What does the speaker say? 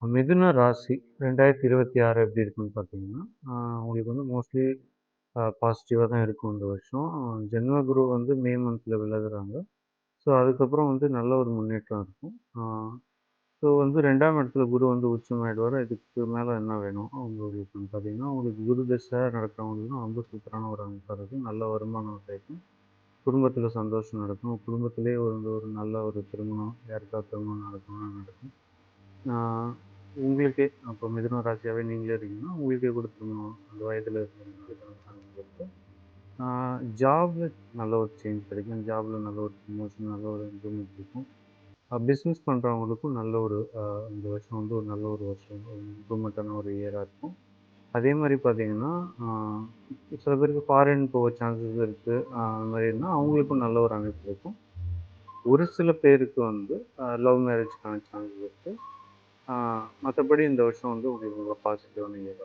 மிதுன ராசி 2026 எப்படி இருக்குன்னு பார்த்தீங்கன்னா, உங்களுக்கு வந்து மோஸ்ட்லி பாசிட்டிவா தான் இருக்கும் இந்த வருஷம். ஜென்ம குரு வந்து மே மந்த்ல விலகுறாங்க. ஸோ, அதுக்கப்புறம் வந்து நல்ல ஒரு முன்னேற்றம் இருக்கும். ஸோ வந்து 2ஆம் இடத்துல குரு வந்து உச்சமாயிடுவாரு. இதுக்கு மேல என்ன வேணும்? உங்களுக்கு பார்த்தீங்கன்னா, உங்களுக்கு குரு திசை நடக்கிறவங்களுக்குலாம் ரொம்ப சூப்பரான ஒரு அமைப்பா இருக்கும். நல்ல வருமானம் கிடைக்கும். குடும்பத்தில சந்தோஷம் நடக்கும். குடும்பத்திலேயே வந்து ஒரு நல்ல ஒரு திருமணம், யாருக்காவது திருமணம் நடக்கணும்னா நடக்கும். ஆ உங்களுக்கே அப்போ மிதுன ராசியாவே நீங்களே இருக்கீங்கன்னா, உங்களுக்கே கூட திருமணம் அந்த வயதில இருக்கிறவங்களுக்கு சான்ஸ் இருக்கு. ஆ ஜாப்ல நல்ல ஒரு சேஞ்ச் கிடைக்கும். ஜாப்ல நல்ல ஒரு ப்ரமோஷன், நல்ல ஒரு இன்க்ரிமென்ட் இருக்கும். பிஸ்னஸ் பண்ணுறவங்களுக்கும் நல்ல ஒரு இந்த வருஷம் வந்து ஒரு நல்ல ஒரு வருஷம், ஒரு இம்ப்ரூவ்மெண்ட்டான ஒரு இயரா இருக்கும். அதே மாரி பார்த்தீங்கன்னா, ஆ சில பேருக்கு ஃபாரின் போக சான்சஸ் இருக்கு. அந்த மாரின்னா அவங்களுக்கும் நல்ல ஒரு அமைப்பு இருக்கும். ஒரு சில பேருக்கு வந்து லவ் மேரேஜ்க்கான சான்சஸ் இருக்கு. மத்தபடி இந்த வருஷம் வந்து உங்களுக்கு ரொம்ப பாசிட்டிவான இயர்.